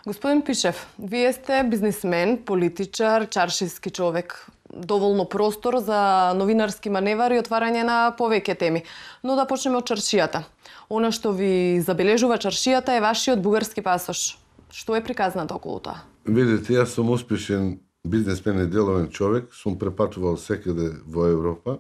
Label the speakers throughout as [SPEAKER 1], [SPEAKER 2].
[SPEAKER 1] Господин Пишев, вие сте бизнисмен, политичар, чаршиски човек. Доволно простор за новинарски маневар и отварање на повеќе теми. Но да почнеме од чаршијата. Она што ви забележува чаршијата е вашиот бугарски пасош. Што е приказнато околу тоа?
[SPEAKER 2] Видите, јас сум успешен бизнесмен и деловен човек, сум препатувал секаде во Европа,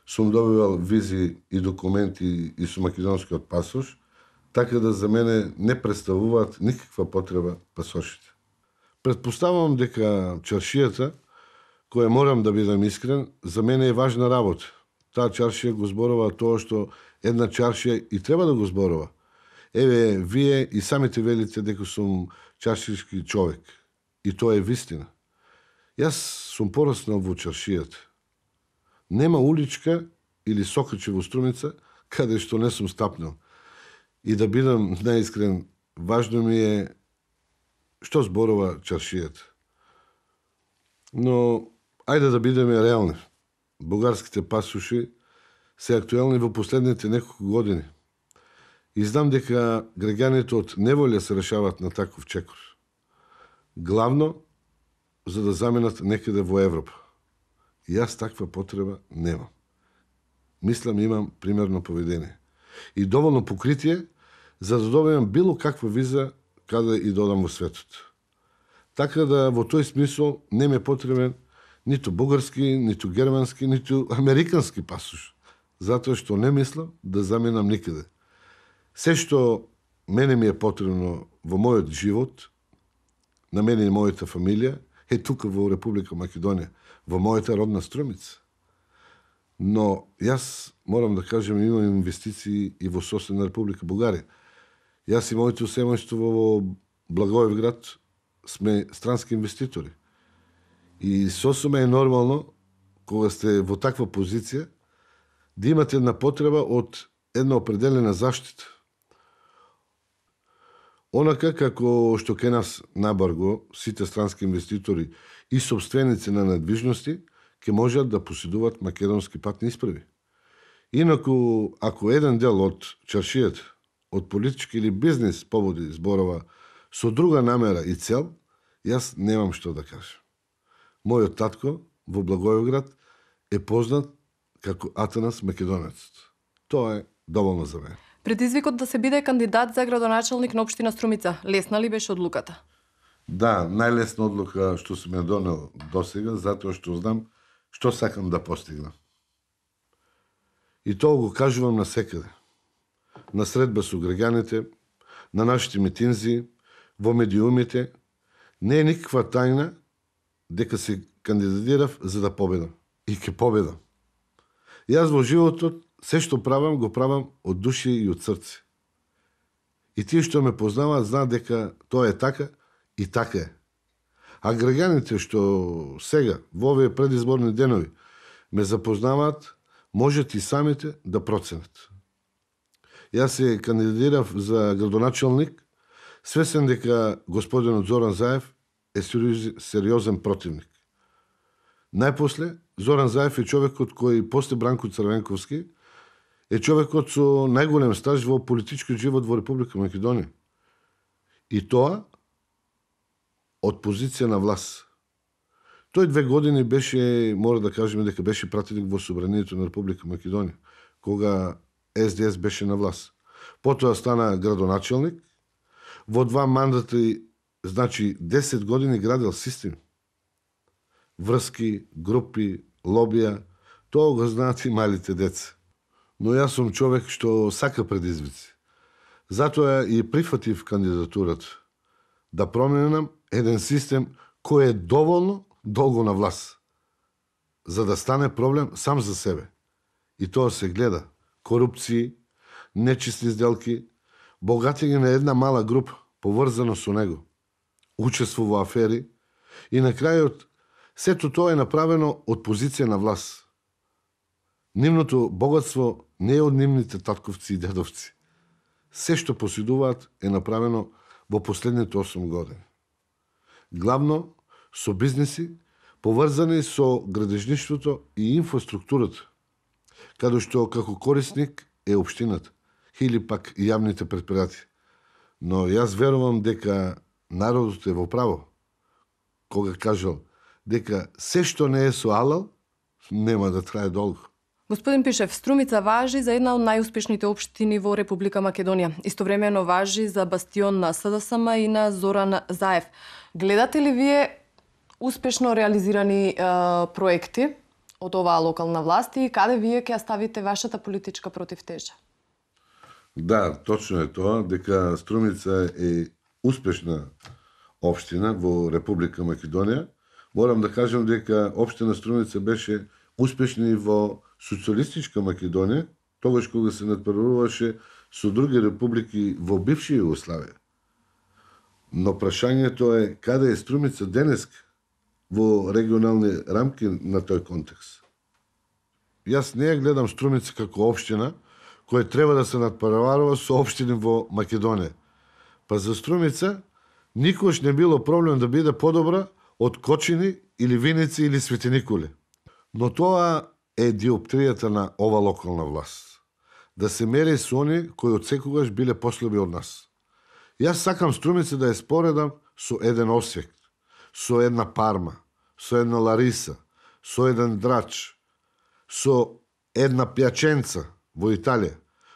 [SPEAKER 2] сум добивал визи и документи и со македонскиот пасош, така да за мене не представуваат никаква потреба пасошите. Предпоставувам дека чаршијата, која морам да бидам искрен, за мене е важна работа. Таа чаршија го зборува тоа што една чаршија и треба да го зборува. Еве, вие и самите велите дека сум чаршиски човек. И тоа е вистина. Јас сум пораснал во чаршијата. Нема уличка или сокаче во Струмица каде што не сум стапнал. И да бидам наискрен, важно ми е што зборува чаршијата. Но, ајде да бидеме реални. Бугарските пасоши се актуелни во последните неколку години. И знам дека граѓаните од неволја се решават на таков чекор. Главно, за да заменат некаде во Европа. И јас таква потреба немам. Мислам, имам примерно поведение. И доволно покритие, за да добијам било каква виза каде и додам во светот. Така да во тој смисол не ме потребен ниту бугарски, ниту германски, ниту американски пасош. Затоа што не мислам да заменам никаде. Се што мене ми е потребно во мојот живот, на мене и мојата фамилија, е тука во Република Македонија, во мојата родна Струмица. Но јас морам да кажем, имам инвестиции и во соседна Република Бугарија. Јас и моето семејство во Благоевград сме странски инвеститори. И сосема е нормално, кога сте во таква позиција, да имате една потреба од една определена заштита. Онака како што ке нас набарго сите странски инвеститори и собственици на недвижности ќе можат да поседуваат македонски патни исправи. Инаку, ако еден дел од чаршијата, од политички или бизнес поводи зборува со друга намера и цел, јас немам што да кажам. Мојот татко во Благоевград е познат како Атанас Македонецот. Тоа е доволно за мене.
[SPEAKER 1] Предизвикот да се биде кандидат за градоначалник на општина Струмица, лесна ли беше одлуката?
[SPEAKER 2] Да, најлесна одлука што сум ја донел досега, затоа што знам што сакам да постигнам. И тоа го кажувам на секаде. На средба со граѓаните, на нашите митинзи, во медиумите, не е никаква тајна дека се кандидатирав за да победам. И ќе победам. Јас во животот се што правам, го правам од души и од срце. И тие што ме познаваат знаат дека тоа е така и така е. А граѓаните што сега, во овие предизборни денови, ме запознаваат, можат и самите да проценат. Јас се кандидатирав за градоначалник, свесен дека господинот Зоран Заев е сериозен противник. Најпосле, Зоран Заев е човекот кој, после Бранко Црвенковски, е човекот со најголем стаж во политички живот во Република Македонија. И тоа од позиција на власт. Тој 2 години беше, мора да кажеме дека беше пратеник во собранието на Република Македонија, кога СДС беше на власт. Потоа стана градоначалник, во 2 мандати, значи 10 години градел систем. Врски, групи, лобија, тоа го знаат и малите деца. Но јас сум човек што сака предизвици. Затоа и прифатив кандидатурата да променам еден систем кој е доволно долго на власт, за да стане проблем сам за себе. И тоа се гледа. Корупции, нечисти сделки, богатење на една мала група, поврзано со него, учество во афери и на крајот сето тоа е направено од позиција на власт. Нивното богатство не е од нивните татковци и дедовци. Се што поседуваат е направено во последните 8 години. Главно со бизнеси, поврзани со градежништвото и инфраструктурата, каде што како корисник е општината или пак јавните предпријатија. Но јас верувам дека народот е во право. Кога кажал дека се што не е со алал, нема да трае долго.
[SPEAKER 1] Господин Пишев, Струмица важи за една од најуспешните општини во Република Македонија. Истовремено важи за бастион на СДСМ и на Зоран Заев. Гледате ли вие успешно реализирани проекти од оваа локална власт и каде вие ќе ставите вашата политичка противтежа?
[SPEAKER 2] Да, точно е тоа, дека Струмица е успешна општина во Република Македонија. Морам да кажам дека општина Струмица беше успешна и во социјалистичка Македонија, тогаш кога се надпреваруваше со други републики во бивша Југославија. Но прашањето е каде е Струмица денеска во регионални рамки на тој контекст. Јас не ја гледам Струмица како општина која треба да се надпреварува со општини во Македонија. Па за Струмица никош не било проблем да биде подобра од Кочини или Виници или Свети Николе. Но тоа е диоптријата на ова локална власт. Да се мери со они кои од секогаш биле послаби од нас. Јас сакам Струмица да ја споредам со еден Осијек, со една Парма, со една Лариса, со еден Драч, со една Пјаченца во Италија.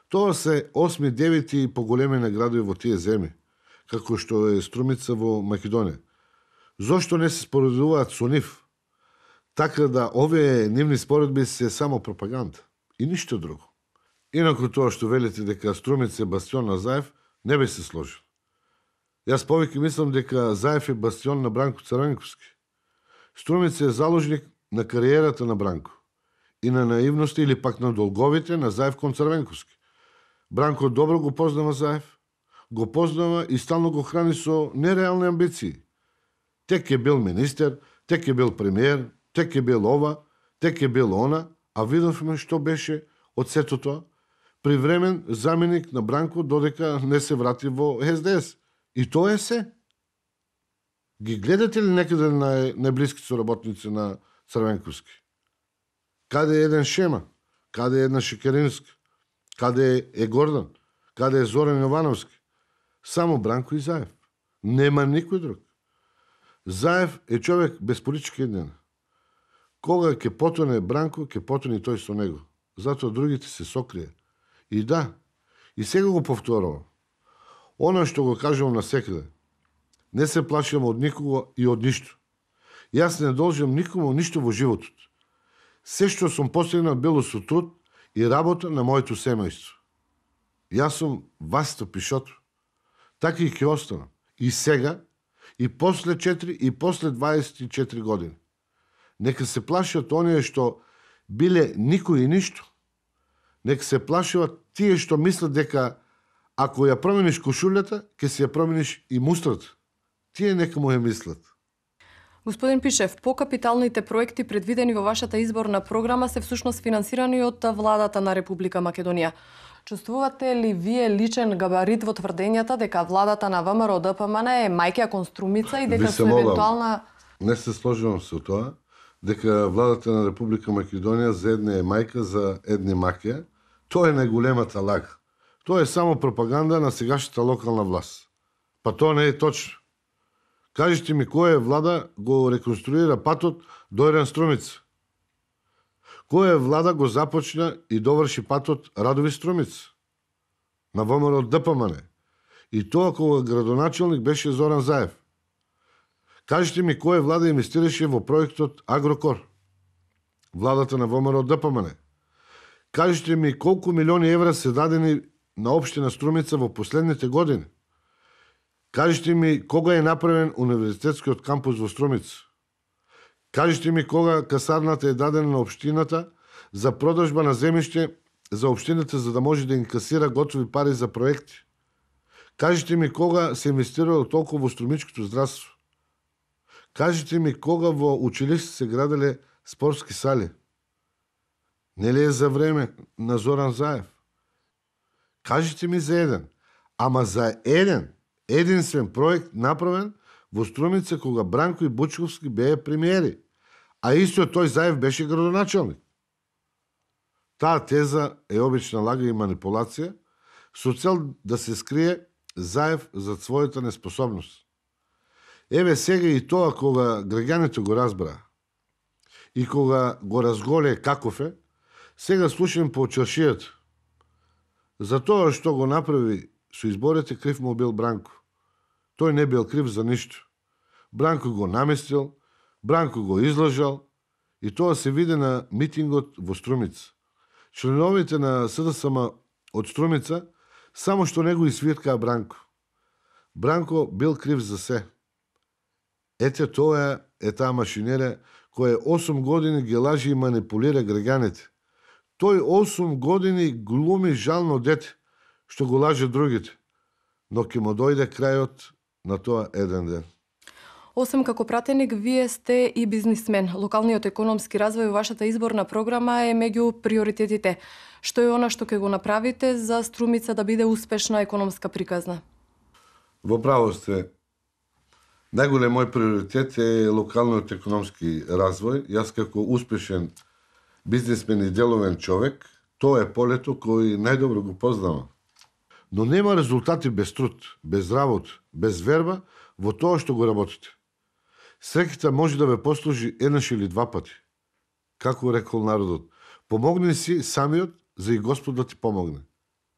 [SPEAKER 2] Тоа се 8, 9 и поголемени градови во тие земји, како што е Струмица во Македонија. Зошто не се споредуваат со нив? Така да овие нивни споредби се само пропаганда и ништо друго. Инаку тоа што велите дека Струмица е бастион на Заев, не би се сложил. Јас повеќе мислам дека Заев е бастион на Бранко Црвенковски. Струмица е заложник на кариерата на Бранко и на наивноста или пак на долговите на Заев кон Црвенковски. Бранко добро го познава Заев, го познава и стално го храни со нереални амбиции. Тек е бил министер, тек е бил премиер, тек е бил ова, тек е бил она, а видовме што беше од сето тоа. Привремен заменик на Бранко додека не се врати во СДС. И тоа е се. Ги гледате ли некаде на најблиски соработници на Црвенковски? Каде е еден Шема? Каде е една Шекеринска? Каде е Гордан? Каде е Зоран Јовановски? Само Бранко и Заев. Нема никој друг. Заев е човек без политичка идеја. Кога ќе потоне Бранко, ќе потоне тој со него. Затоа другите се сокрие. И да, и сега го повторувам. Оно што го кажувам насекаде. Не се плашам од никого и од ништо. Јас не должам никому ништо во животот. Се што сум постигнал било со труд и работа на моето семејство. Јас сум Васто Пишото. Така и ќе останам. И сега, и после 4, и после 24 години. Нека се плашат оние што биле никој и ништо. Нека се плашат тие што мислат дека ако ја промениш кошулјата, ќе се ја промениш и мустрата. Тие нека му ја мислат.
[SPEAKER 1] Господин Пишев, покапиталните проекти предвидени во вашата изборна програма се всушност финансирани од владата на Република Македонија. Чувствувате ли вие личен габарит во тврдењата дека владата на ВМРО ДПМН е мајка кон Струмица и дека се евентуална...
[SPEAKER 2] Не се сложувам со тоа, дека владата на Република Македонија за едне е мајка, за едне маќа. Тоа е најголемата лага. Тоа е само пропаганда на сегашната локална власт. Па тоа не е точно. Кажете ми која влада го реконструира патот до Ерен Струмица? Која влада го започна и доврши патот Радови Струмица? На ВМРО ДПМН. И тоа кога градоначалник беше Зоран Заев. Кажете ми која влада инвестираше во проектот Агрокор? Владата на ВМРО ДПМН. Кажете ми колку милиони евра се дадени на општина Струмица во последните години? Кажете ми кога е направен универзитетскиот кампус во Струмица? Кажете ми кога касарната е дадена на општината за продажба на земјиште за општината за да може да инкасира готови пари за проекти? Кажете ми кога се инвестирало толку во струмичкото здравство? Кажете ми кога во училиште се граделе спортски сали? Нели е за време на Зоран Заев? Кажете ми за еден, ама за единствен проект направен во Струмица кога Бранко и Бучковски беа премиери, а исто тој Заев беше градоначалник. Таа теза е обична лага и манипулација со цел да се скрие Заев за својата неспособност. Еве сега и тоа кога граѓаните го разбра и кога го разголе каков е, сега слушам по чаршијата. За тоа што го направи со изборите, крив му бил Бранко. Тој не бил крив за ништо. Бранко го наместил, Бранко го излажал и тоа се види на митингот во Струмица. Членовите на СДСМ од Струмица само што не го извиркаа Бранко. Бранко бил крив за се. Ете тоа е таа машинерија која 8 години ги лажи и манипулира граѓаните. Тој 8 години глуми жално дете што го лаже другите, но ќе му дојде крајот на тоа еден ден.
[SPEAKER 1] Освен како пратеник, вие сте и бизнисмен. Локалниот економски развој во вашата изборна програма е меѓу приоритетите. Што е она што ќе го направите за Струмица да биде успешна економска приказна?
[SPEAKER 2] Во право сте. Најголем мој приоритет е локалниот економски развој. Јас како успешен бизнисмен и деловен човек, тоа е полето кој најдобро го познавам. Но нема резултати без труд, без работа, без верба во тоа што го работите. Среќата може да ве послужи еднаш или два пати. Како рекол народот, помогни си самиот за и Господ да ти помогне.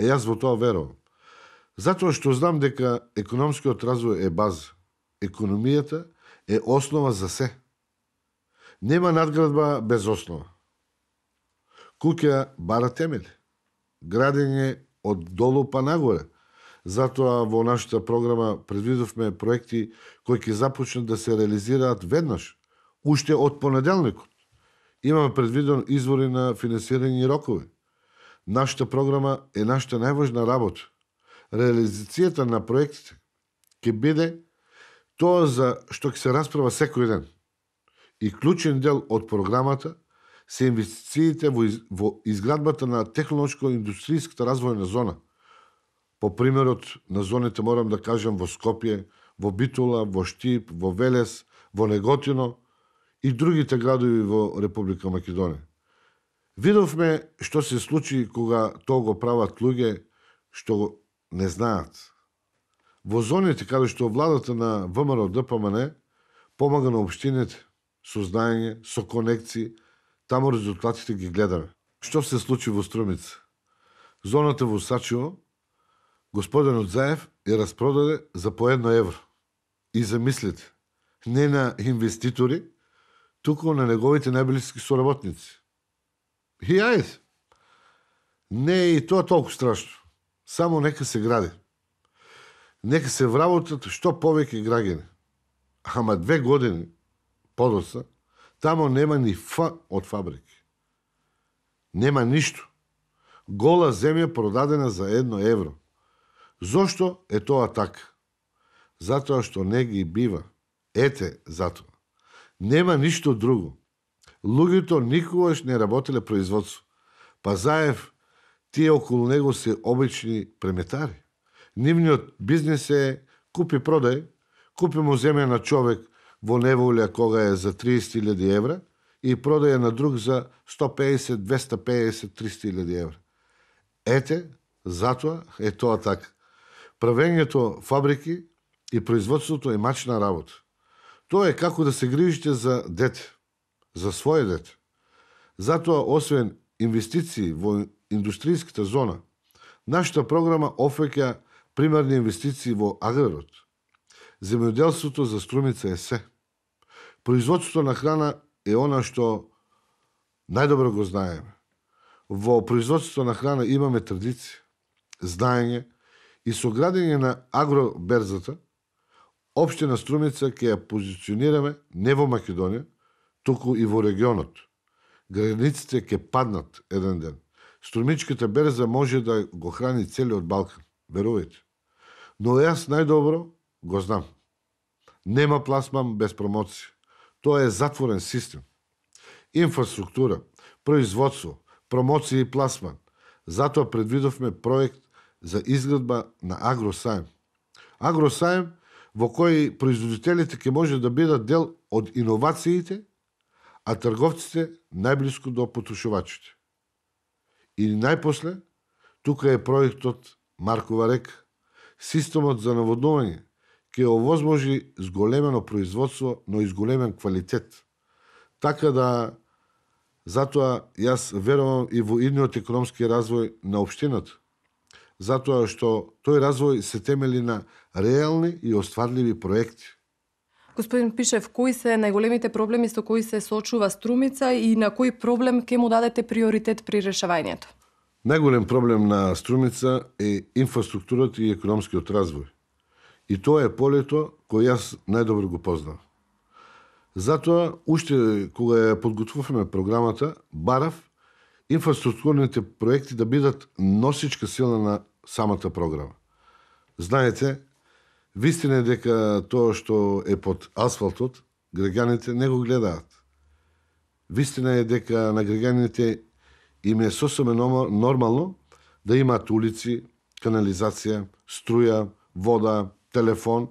[SPEAKER 2] Јас во тоа верувам. Затоа што знам дека економскиот развој е база. Економијата е основа за се. Нема надградба без основа. Куќа бара темели. Градење од долу па нагоре. Затоа во нашата програма предвидовме проекти кои ќе започнат да се реализираат веднаш, уште од понеделникот. Имаме предвиден извори на финансирање и рокови. Нашата програма е нашата најважна работа. Реализацијата на проектите ќе биде тоа за што ќе се расправа секој ден. И клучен дел од програмата се инвестициите во изградбата на технолошко-индустријската развојна зона. По примерот на зоните морам да кажам во Скопје, во Битола, во Штип, во Велес, во Неготино и другите градови во Република Македонија. Видовме што се случи кога тоа го прават луѓе што не знаат. Во зоните каде што владата на ВМРО ДПМН помага на општините со знаење, со конекции, таму резултатите ги гледаме. Што се случи во Струмица? Зоната во Сачево, господинот Заев ја распродаде за по 1 евро. И замислите, не на инвеститори, туку на неговите најблиски соработници. И ајде. Не е и тоа толку страшно. Само нека се гради. Нека се вработат што повеќе граѓани. Ама 2 години подоцна, тамо нема ни Ф од фабрики. Нема ништо. Гола земја продадена за 1 евро. Зошто е тоа така? Затоа што не ги бива. Ете, затоа. Нема ништо друго. Луѓето никогаш не работеле производство. Па Заев, тие околу него се обични преметари. Нивниот бизнес е купи-продај, купи му земја на човек во неволја кога е за 30.000 евра и продаја на друг за 150, 250, 300.000 евра. Ете, затоа е тоа така. Правењето фабрики и производството е мачна работа. Тоа е како да се грижите за дете, за своје дете. Затоа, освен инвестиции во индустријската зона, нашата програма офаќа примерни инвестиции во аграрот. Земјоделството за Струмица е се. Производството на храна е она што најдобро го знаеме. Во производството на храна имаме традиција, знаење и со градење на агроберзата, општина Струмица ќе ја позиционираме не во Македонија, туку и во регионот. Границите ќе паднат еден ден. Струмичката берза може да го храни целиот Балкан, верувајте. Но јас најдобро го знам. Нема пласман без промоција. Тоа е затворен систем. Инфраструктура, производство, промоција и пласман. Затоа предвидовме проект за изградба на агросаем. Агросаем во кој производителите ќе може да бидат дел од иновациите, а трговците најблиску до потрошувачите. И најпосле, тука е проектот Маркова река. Системот за наводнување ќе овозможи зголемено производство, но и зголемен квалитет. Така да, затоа јас верувам и во идниот економски развој на општината. Затоа што тој развој се темели на реални и остварливи проекти.
[SPEAKER 1] Господин Пишев, кои се најголемите проблеми со кои се соочува Струмица и на кој проблем ќе му дадете приоритет при решавањето?
[SPEAKER 2] Најголем проблем на Струмица е инфраструктурата и економскиот развој. И тоа е полето кој јас најдобро го познавам. Затоа, уште кога ја подготвуваме програмата, барав инфраструктурните проекти да бидат носичка сила на самата програма. Знаете, вистина е дека тоа што е под асфалтот, граѓаните не го гледаат. Вистина е дека на граѓаните им е сосема нормално да имаат улици, канализација, струја, вода, телефон,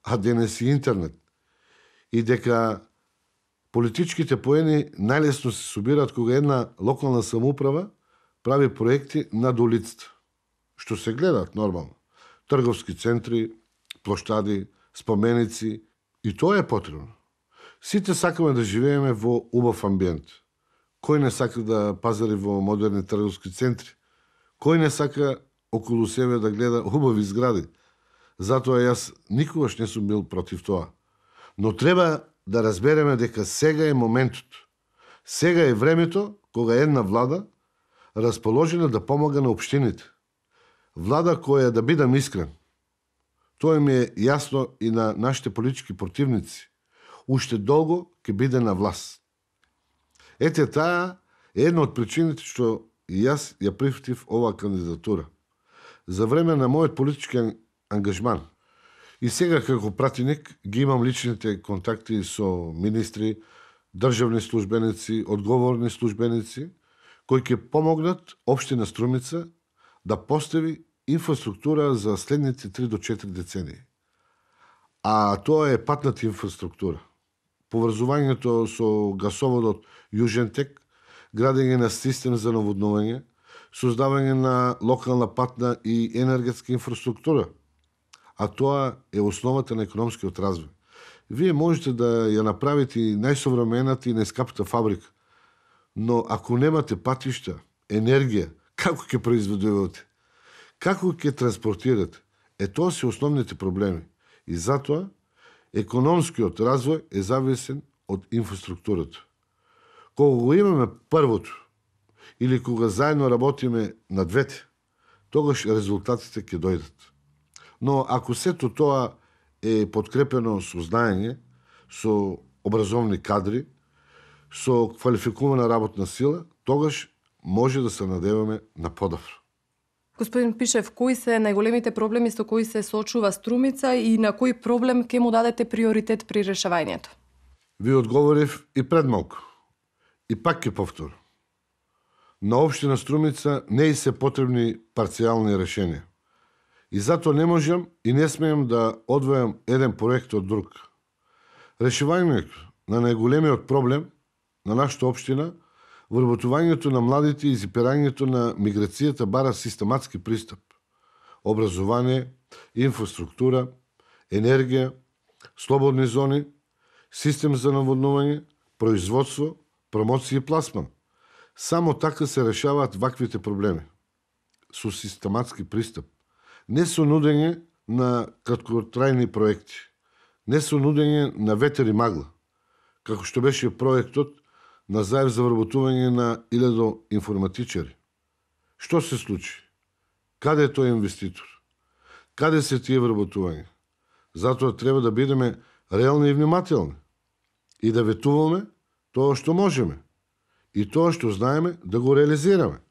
[SPEAKER 2] а денес и интернет. И дека политичките поени најлесно се собираат кога една локална самоуправа прави проекти над улицата, што се гледаат нормално. Трговски центри, плоштади, споменици, и тоа е потребно. Сите сакаме да живееме во убав амбиент. Кој не сака да пазари во модерни трговски центри? Кој не сака околу себе да гледа убави згради? Затоа јас никогаш не сум бил против тоа. Но треба да разбереме дека сега е моментот. Сега е времето кога една влада расположена да помага на општините. Влада која, да бидам искрен, тоа ми е јасно и на нашите политички противници, уште долго ќе биде на власт. Ете, таа е една од причините што и јас ја прифатив оваа кандидатура. За време на мојот политички ангажман и сега како пратеник ги имам личните контакти со министри, државни службеници, одговорни службеници, кои ќе помогнат општина Струмица да постави инфраструктура за следните 3 до 4 децении. А тоа е патната инфраструктура. Поврзувањето со гасоводот Јужен тек, градење на систем за наводнување, создавање на локална патна и енергетска инфраструктура. А тоа е основата на економскиот развој. Вие можете да ја направите најсовремената и најскапата фабрика, но ако немате патишта, енергија, како ќе произведувате? Како ќе транспортирате? Тоа се основните проблеми. И затоа економскиот развој е зависен од инфраструктурата. Кога го имаме првото, или кога заедно работиме на двете, тогаш резултатите ќе дојдат. Но ако сето тоа е подкрепено со знаење, со образовни кадри, со квалификувана работна сила, тогаш може да се надеваме на подобро.
[SPEAKER 1] Господин Пишев, кои се најголемите проблеми со кои се соочува Струмица и на кој проблем ќе му дадете приоритет при решавањето?
[SPEAKER 2] Ви одговорив и пред малку. И пак ќе повторам. На општина Струмица не и се потребни парцијални решенија. И затоа не можам и не смеем да одвојам еден проект од друг. Решавањето на најголемиот проблем на нашата општина, вработувањето на младите и зипирањето на миграцијата бара систематски пристап. Образование, инфраструктура, енергија, слободни зони, систем за наводнување, производство, промоција и пласман. Само така се решаваат ваквите проблеми. Со систематски пристап. Не со нудење на краткотрајни проекти. Не со нудење на ветер и магла. Како што беше проектот на заев за вработување на 1000 информатичари. Што се случи? Каде е тој инвеститор? Каде се тие вработувања? Затоа треба да бидеме реални и внимателни и да ветуваме тоа што можеме и тоа што знаеме да го реализираме.